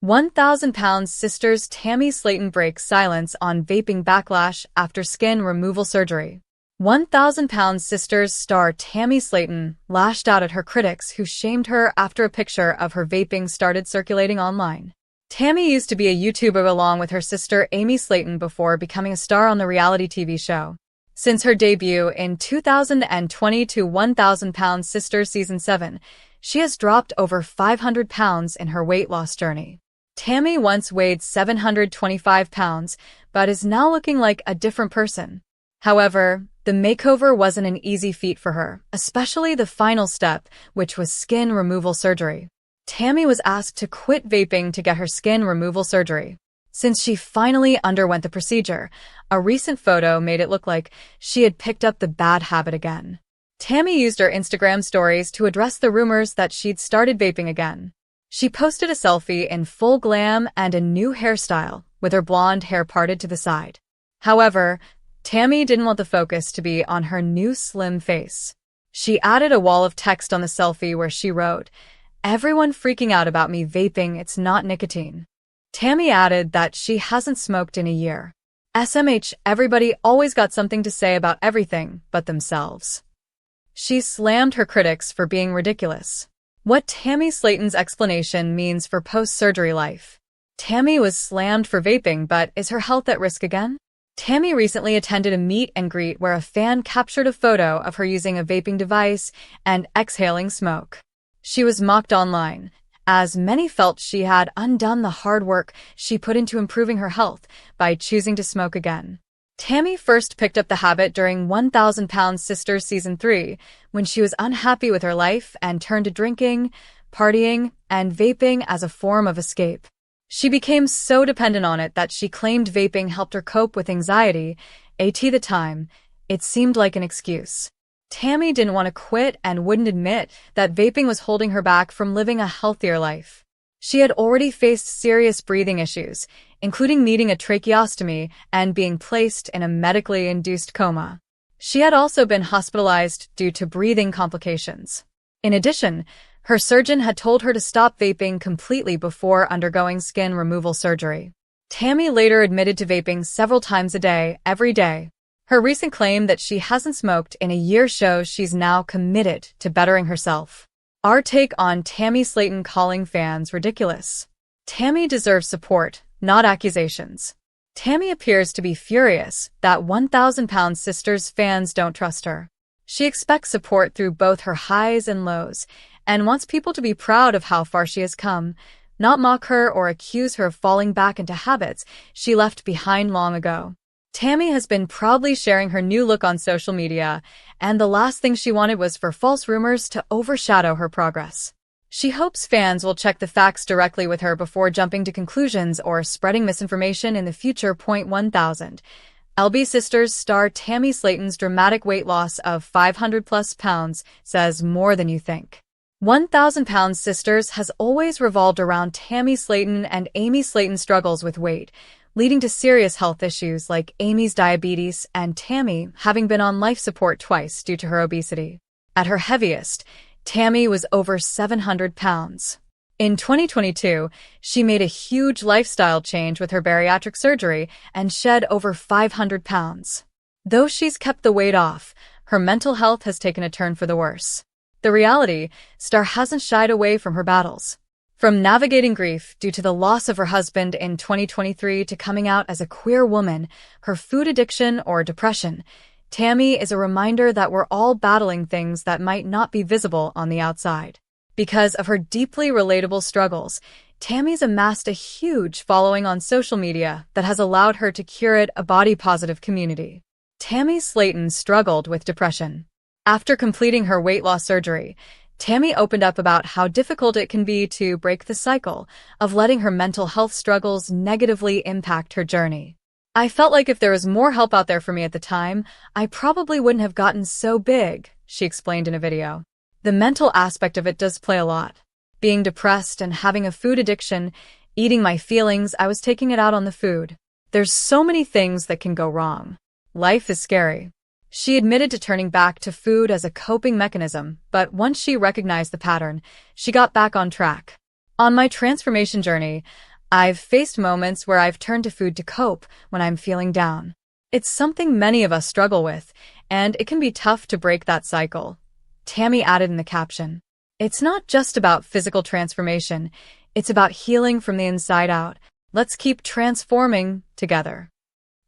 1,000-pound sisters Tammy Slaton breaks silence on vaping backlash after skin removal surgery. 1,000-pound sisters star Tammy Slaton lashed out at her critics who shamed her after a picture of her vaping started circulating online. Tammy used to be a YouTuber along with her sister Amy Slaton before becoming a star on the reality TV show. Since her debut in 2020 to 1,000-pound Sisters Season 7, she has dropped over 500 pounds in her weight loss journey. Tammy once weighed 725 pounds, but is now looking like a different person. However, the makeover wasn't an easy feat for her, especially the final step, which was skin removal surgery. Tammy was asked to quit vaping to get her skin removal surgery. Since she finally underwent the procedure, a recent photo made it look like she had picked up the bad habit again. Tammy used her Instagram stories to address the rumors that she'd started vaping again. She posted a selfie in full glam and a new hairstyle, with her blonde hair parted to the side. However, Tammy didn't want the focus to be on her new slim face. She added a wall of text on the selfie where she wrote, "Everyone freaking out about me vaping, it's not nicotine." Tammy added that she hasn't smoked in a year. SMH, everybody always got something to say about everything but themselves. She slammed her critics for being ridiculous. What Tammy Slaton's explanation means for post-surgery life. Tammy was slammed for vaping, but is her health at risk again? Tammy recently attended a meet and greet where a fan captured a photo of her using a vaping device and exhaling smoke. She was mocked online, as many felt she had undone the hard work she put into improving her health by choosing to smoke again. Tammy first picked up the habit during 1,000-pound Sisters Season 3, when she was unhappy with her life and turned to drinking, partying, and vaping as a form of escape. She became so dependent on it that she claimed vaping helped her cope with anxiety. At the time, it seemed like an excuse. Tammy didn't want to quit and wouldn't admit that vaping was holding her back from living a healthier life. She had already faced serious breathing issues, including needing a tracheostomy and being placed in a medically induced coma. She had also been hospitalized due to breathing complications. In addition, her surgeon had told her to stop vaping completely before undergoing skin removal surgery. Tammy later admitted to vaping several times a day, every day. Her recent claim that she hasn't smoked in a year shows she's now committed to bettering herself. Our take on Tammy Slaton calling fans ridiculous. Tammy deserves support, not accusations. Tammy appears to be furious that 1,000-pound Sisters fans don't trust her. She expects support through both her highs and lows, and wants people to be proud of how far she has come, not mock her or accuse her of falling back into habits she left behind long ago. Tammy has been proudly sharing her new look on social media, and the last thing she wanted was for false rumors to overshadow her progress. She hopes fans will check the facts directly with her before jumping to conclusions or spreading misinformation in the future. 1,000. LB Sisters star Tammy Slaton's dramatic weight loss of 500+ pounds says more than you think. 1,000-pound Sisters has always revolved around Tammy Slaton and Amy Slaton's struggles with weight, leading to serious health issues like Amy's diabetes and Tammy having been on life support twice due to her obesity. At her heaviest, Tammy was over 700 pounds. In 2022, she made a huge lifestyle change with her bariatric surgery and shed over 500 pounds. Though she's kept the weight off, her mental health has taken a turn for the worse. The reality star hasn't shied away from her battles. From navigating grief due to the loss of her husband in 2023 to coming out as a queer woman, her food addiction, or depression, Tammy is a reminder that we're all battling things that might not be visible on the outside. Because of her deeply relatable struggles, Tammy's amassed a huge following on social media that has allowed her to curate a body-positive community. Tammy Slaton struggled with depression. After completing her weight loss surgery, Tammy opened up about how difficult it can be to break the cycle of letting her mental health struggles negatively impact her journey. "I felt like if there was more help out there for me at the time, I probably wouldn't have gotten so big," she explained in a video. The mental aspect of it does play a lot. Being depressed and having a food addiction, eating my feelings, I was taking it out on the food. There's so many things that can go wrong. Life is scary. She admitted to turning back to food as a coping mechanism, but once she recognized the pattern, she got back on track. On my transformation journey, I've faced moments where I've turned to food to cope when I'm feeling down. It's something many of us struggle with, and it can be tough to break that cycle. Tammy added in the caption, "It's not just about physical transformation, it's about healing from the inside out. Let's keep transforming together."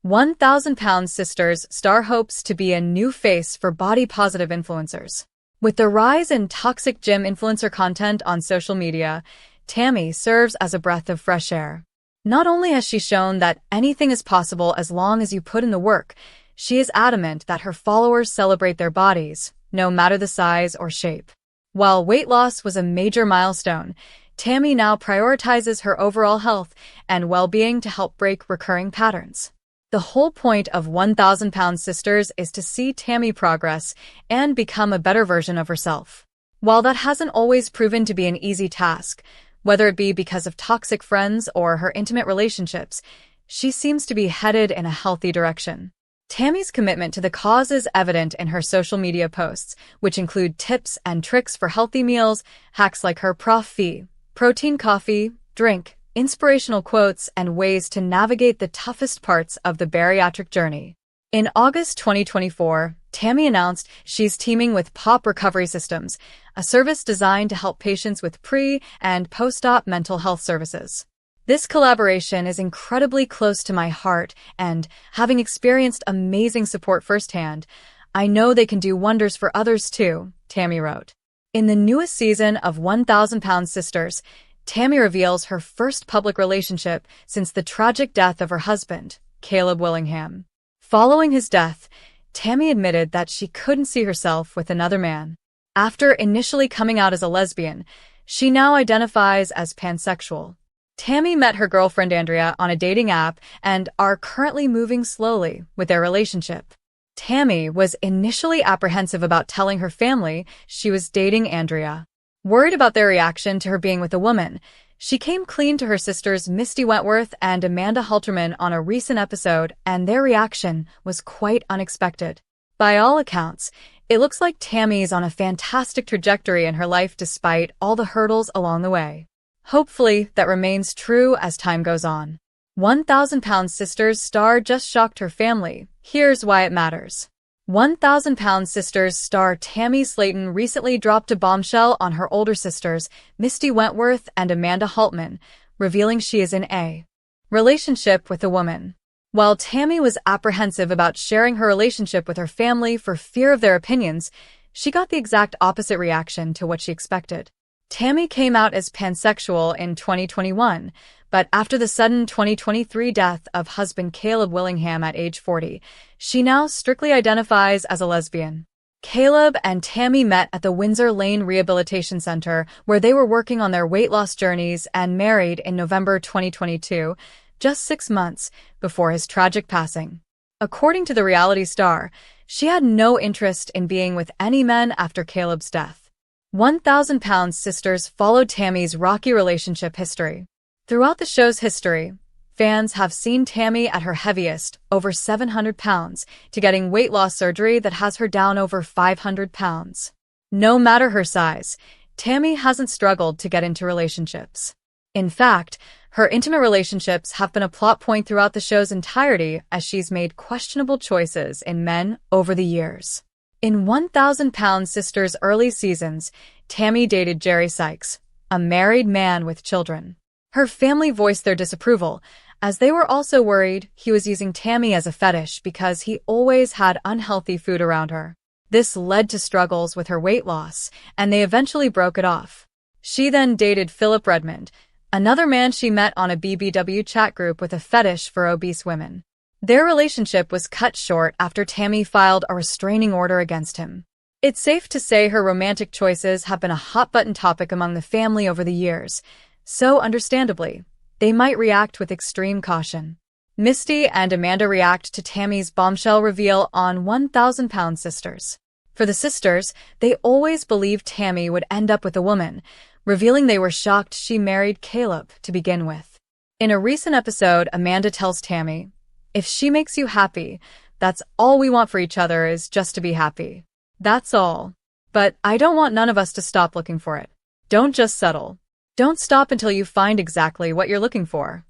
1,000-pound sisters star hopes to be a new face for body-positive influencers. With the rise in toxic gym influencer content on social media, Tammy serves as a breath of fresh air. Not only has she shown that anything is possible as long as you put in the work, she is adamant that her followers celebrate their bodies, no matter the size or shape. While weight loss was a major milestone, Tammy now prioritizes her overall health and well-being to help break recurring patterns. The whole point of 1,000-pound sisters is to see Tammy progress and become a better version of herself. While that hasn't always proven to be an easy task, whether it be because of toxic friends or her intimate relationships, she seems to be headed in a healthy direction. Tammy's commitment to the cause is evident in her social media posts, which include tips and tricks for healthy meals, hacks like her protein coffee drink, inspirational quotes, and ways to navigate the toughest parts of the bariatric journey. In August 2024, Tammy announced she's teaming with Pop Recovery Systems, a service designed to help patients with pre- and post-op mental health services. This collaboration is incredibly close to my heart, and having experienced amazing support firsthand, I know they can do wonders for others too, Tammy wrote. In the newest season of 1,000-pound sisters, Tammy reveals her first public relationship since the tragic death of her husband, Caleb Willingham. Following his death, Tammy admitted that she couldn't see herself with another man. After initially coming out as a lesbian, she now identifies as pansexual. Tammy met her girlfriend Andrea on a dating app and are currently moving slowly with their relationship. Tammy was initially apprehensive about telling her family she was dating Andrea. Worried about their reaction to her being with a woman, she came clean to her sisters Misty Wentworth and Amanda Halterman on a recent episode, and their reaction was quite unexpected. By all accounts, it looks like Tammy is on a fantastic trajectory in her life despite all the hurdles along the way. Hopefully, that remains true as time goes on. 1,000-pound sisters star just shocked her family. Here's why it matters. 1,000-pound sisters star Tammy Slaton recently dropped a bombshell on her older sisters, Misty Wentworth and Amanda Haltman, revealing she is in a relationship with a woman. While Tammy was apprehensive about sharing her relationship with her family for fear of their opinions, she got the exact opposite reaction to what she expected. Tammy came out as pansexual in 2021, but after the sudden 2023 death of husband Caleb Willingham at age 40, she now strictly identifies as a lesbian. Caleb and Tammy met at the Windsor Lane Rehabilitation Center, where they were working on their weight loss journeys, and married in November 2022, just 6 months before his tragic passing. According to the reality star, she had no interest in being with any men after Caleb's death. 1,000-pound sisters followed Tammy's rocky relationship history. Throughout the show's history, fans have seen Tammy at her heaviest, over 700 pounds, to getting weight loss surgery that has her down over 500 pounds. No matter her size, Tammy hasn't struggled to get into relationships. In fact, her intimate relationships have been a plot point throughout the show's entirety as she's made questionable choices in men over the years. In 1,000-pound sisters' early seasons, Tammy dated Jerry Sykes, a married man with children. Her family voiced their disapproval, as they were also worried he was using Tammy as a fetish because he always had unhealthy food around her. This led to struggles with her weight loss, and they eventually broke it off. She then dated Philip Redmond, another man she met on a BBW chat group with a fetish for obese women. Their relationship was cut short after Tammy filed a restraining order against him. It's safe to say her romantic choices have been a hot-button topic among the family over the years, so understandably, they might react with extreme caution. Misty and Amanda react to Tammy's bombshell reveal on 1,000-pound sisters. For the sisters, they always believed Tammy would end up with a woman, revealing they were shocked she married Caleb to begin with. In a recent episode, Amanda tells Tammy, "If she makes you happy, that's all we want for each other is just to be happy. That's all. But I don't want none of us to stop looking for it. Don't just settle." Don't stop until you find exactly what you're looking for.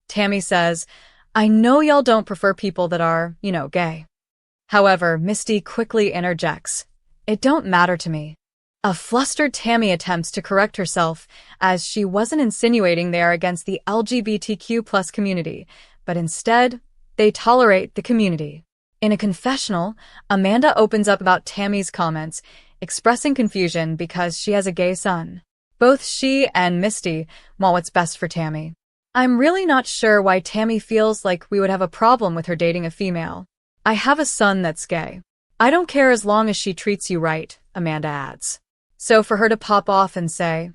Tammy says, I know y'all don't prefer people that are, gay. However, Misty quickly interjects, it don't matter to me. A flustered Tammy attempts to correct herself, as she wasn't insinuating they are against the LGBTQ+ community, but instead, they tolerate the community. In a confessional, Amanda opens up about Tammy's comments, expressing confusion because she has a gay son. Both she and Misty want what's best for Tammy. I'm really not sure why Tammy feels like we would have a problem with her dating a female. I have a son that's gay. I don't care as long as she treats you right, Amanda adds. So for her to pop off and say,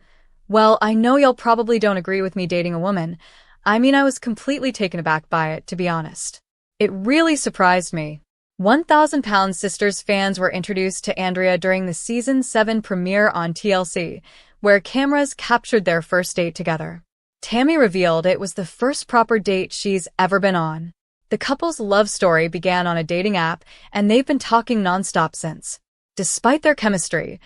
well, I know y'all probably don't agree with me dating a woman. I was completely taken aback by it, to be honest. It really surprised me. 1,000 Pounds Sisters fans were introduced to Andrea during the Season 7 premiere on TLC, where cameras captured their first date together. Tammy revealed it was the first proper date she's ever been on. The couple's love story began on a dating app, and they've been talking nonstop since. Despite their chemistry,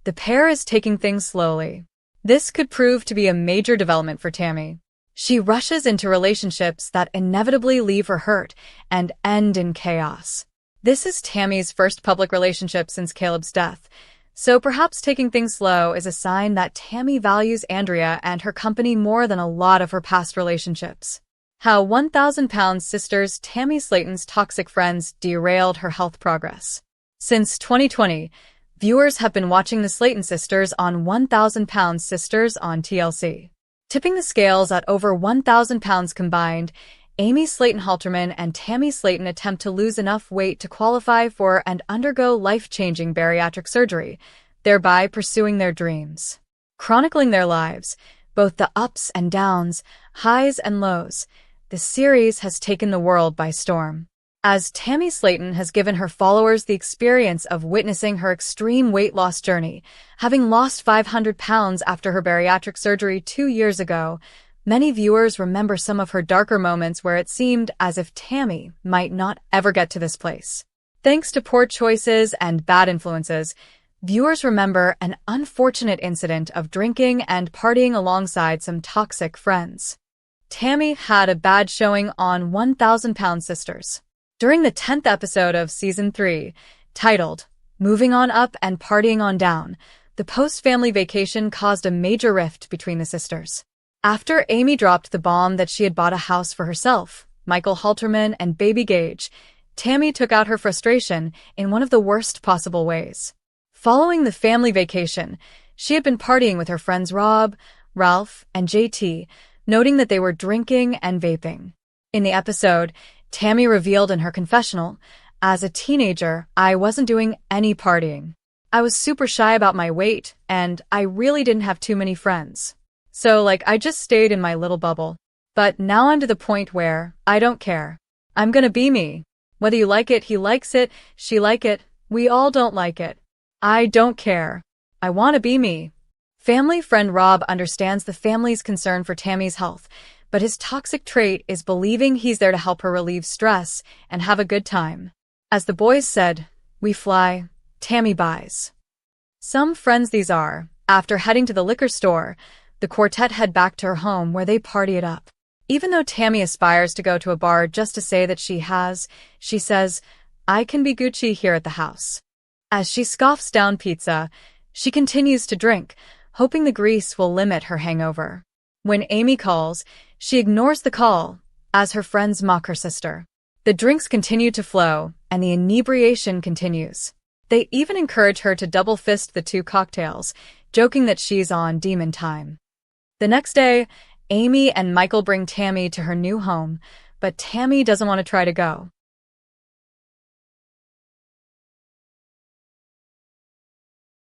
the pair is taking things slowly. This could prove to be a major development for Tammy. She rushes into relationships that inevitably leave her hurt and end in chaos. This is Tammy's first public relationship since Caleb's death, so perhaps taking things slow is a sign that Tammy values Andrea and her company more than a lot of her past relationships. How 1,000 Pounds Sisters Tammy Slaton's toxic friends derailed her health progress. Since 2020, viewers have been watching the Slaton sisters on 1,000 Pounds Sisters on TLC. Tipping the scales at over 1,000 pounds combined, Amy Slaton-Halterman and Tammy Slaton attempt to lose enough weight to qualify for and undergo life-changing bariatric surgery, thereby pursuing their dreams. Chronicling their lives, both the ups and downs, highs and lows, the series has taken the world by storm. As Tammy Slaton has given her followers the experience of witnessing her extreme weight loss journey, having lost 500 pounds after her bariatric surgery 2 years ago, many viewers remember some of her darker moments where it seemed as if Tammy might not ever get to this place. Thanks to poor choices and bad influences, viewers remember an unfortunate incident of drinking and partying alongside some toxic friends. Tammy had a bad showing on 1,000 Pounds Sisters. During the 10th episode of Season 3, titled, Moving On Up and Partying On Down, the post-family vacation caused a major rift between the sisters. After Amy dropped the bomb that she had bought a house for herself, Michael Halterman, and baby Gage, Tammy took out her frustration in one of the worst possible ways. Following the family vacation, she had been partying with her friends Rob, Ralph, and JT, noting that they were drinking and vaping. In the episode, Tammy revealed in her confessional, as a teenager, I wasn't doing any partying. I was super shy about my weight, and I really didn't have too many friends. So, I just stayed in my little bubble. But now I'm to the point where I don't care. I'm gonna be me. Whether you like it, he likes it, she like it, we all don't like it. I don't care. I wanna be me. Family friend Rob understands the family's concern for Tammy's health, but his toxic trait is believing he's there to help her relieve stress and have a good time. As the boys said, we fly, Tammy buys. Some friends these are. After heading to the liquor store, the quartet head back to her home where they party it up. Even though Tammy aspires to go to a bar just to say that she says, I can be Gucci here at the house. As she scoffs down pizza, she continues to drink, hoping the grease will limit her hangover. When Amy calls, she ignores the call, as her friends mock her sister. The drinks continue to flow, and the inebriation continues. They even encourage her to double fist the 2 cocktails, joking that she's on demon time. The next day, Amy and Michael bring Tammy to her new home, but Tammy doesn't want to try to go.